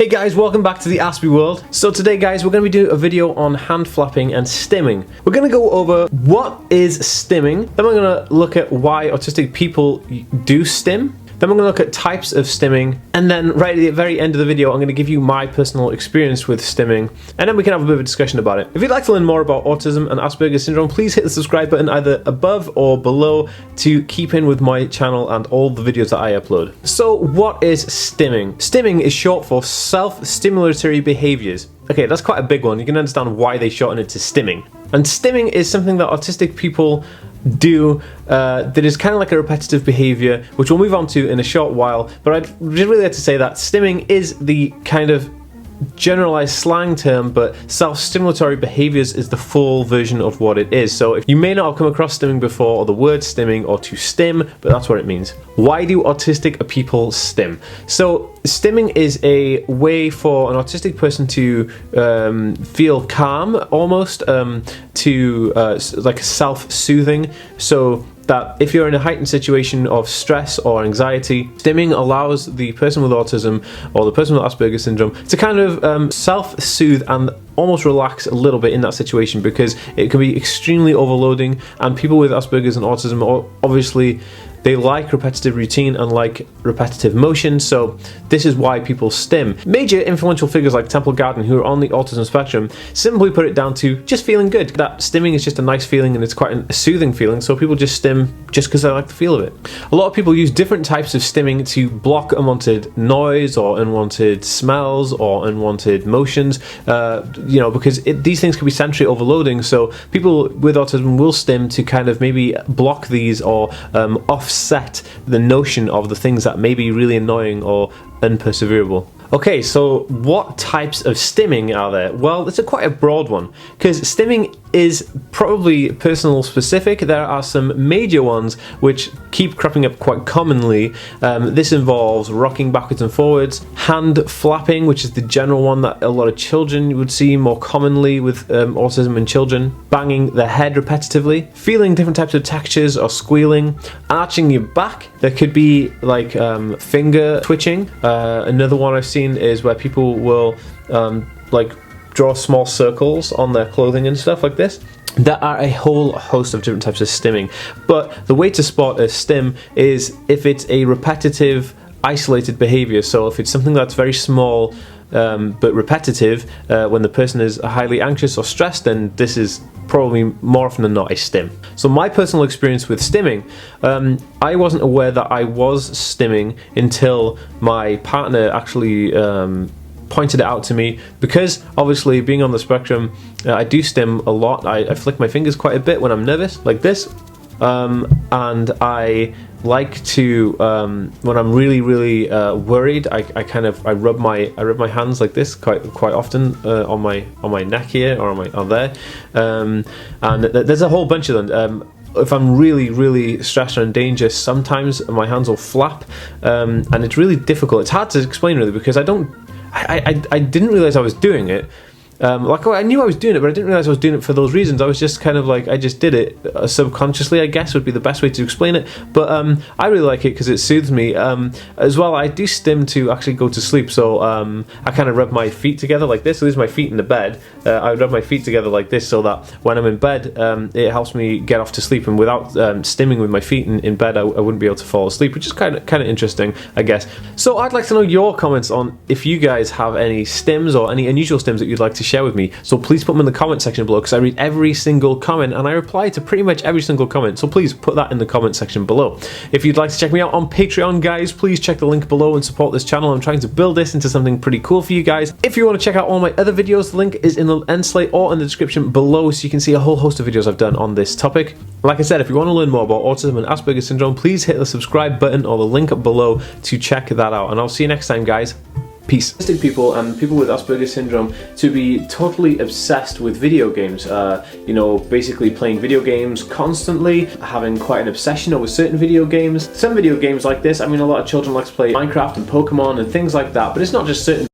Hey guys, welcome back to the Aspie world. So today guys, we're going to be doing a video on hand flapping and stimming. We're going to go over what is stimming, then we're going to look at why autistic people do stim, then we're going to look at types of stimming, and then right at the very end of the video I'm going to give you my personal experience with stimming, and then we can have a bit of a discussion about it. If you'd like to learn more about autism and Aspergers Syndrome, please hit the subscribe button either above or below to keep in with my channel and all the videos that I upload. So what is stimming? Stimming is short for self-stimulatory behaviours. Okay, that's quite a big one. You can understand why they shorten it to stimming. And stimming is something that autistic people do that is kind of like a repetitive behavior, which we'll move on to in a short while, but I'd really like to say that stimming is the kind of generalized slang term, but self-stimulatory behaviors is the full version of what it is. So if you may not have come across stimming before, or the word stimming, or to stim, but that's what it means. Why do autistic people stim? So stimming is a way for an autistic person to feel calm, almost, like self-soothing, so that if you're in a heightened situation of stress or anxiety, stimming allows the person with autism or the person with Aspergers Syndrome to kind of self-soothe and almost relax a little bit in that situation, because it can be extremely overloading, and people with Aspergers and autism obviously they like repetitive routine and like repetitive motion, so this is why people stim. Major influential figures like Temple Garden, who are on the Autism Spectrum, simply put it down to just feeling good. That stimming is just a nice feeling and it's quite a soothing feeling, so people just stim just because they like the feel of it. A lot of people use different types of stimming to block unwanted noise or unwanted smells or unwanted motions, because these things can be sensory overloading, so people with autism will stim to kind of maybe block these or offset the notion of the things that may be really annoying or unperseverable. Okay, so what types of stimming are there? Well, it's quite a broad one, because stimming is probably personal specific. There are some major ones which keep cropping up quite commonly. This involves rocking backwards and forwards, hand flapping, which is the general one that a lot of children would see more commonly with autism in children, banging their head repetitively, feeling different types of textures or squealing, arching your back. There could be like finger twitching. Another one I've seen is where people will like draw small circles on their clothing and stuff like this. There are a whole host of different types of stimming, but the way to spot a stim is if it's a repetitive, isolated behavior. So if it's something that's very small but repetitive, when the person is highly anxious or stressed, then this is probably more often than not a stim. So my personal experience with stimming, I wasn't aware that I was stimming until my partner actually pointed it out to me, because obviously being on the spectrum, I do stim a lot. I flick my fingers quite a bit when I'm nervous, like this, and I like to when I'm really worried, I rub my hands like this quite often on my neck here or on there, and there's a whole bunch of them. If I'm really stressed or in danger, sometimes my hands will flap, and it's really difficult. It's hard to explain really, because I didn't realize I was doing it. I knew I was doing it, but I didn't realize I was doing it for those reasons. I was just kind of like, I just did it subconsciously, I guess would be the best way to explain it. But I really like it because it soothes me. As well, I do stim to actually go to sleep. So I kind of rub my feet together like this. So these are my feet in the bed. I rub my feet together like this so that when I'm in bed, it helps me get off to sleep. And without stimming with my feet in bed, I wouldn't be able to fall asleep, which is kind of interesting, I guess. So I'd like to know your comments on if you guys have any stims or any unusual stims that you'd like to share with me. So please put them in the comment section below, because I read every single comment and I reply to pretty much every single comment, so please put that in the comment section below. If you'd like to check me out on Patreon, guys, please check the link below and support this channel. I'm trying to build this into something pretty cool for you guys. If you want to check out all my other videos, the link is in the end slate or in the description below, so you can see a whole host of videos I've done on this topic. Like I said, if you want to learn more about autism and Aspergers Syndrome, please hit the subscribe button or the link up below to check that out, and I'll see you next time, guys. Peace. Autistic people and people with Asperger's Syndrome to be totally obsessed with video games, basically playing video games constantly, having quite an obsession over certain video games. Some video games like this, I mean, a lot of children like to play Minecraft and Pokemon and things like that, but it's not just certain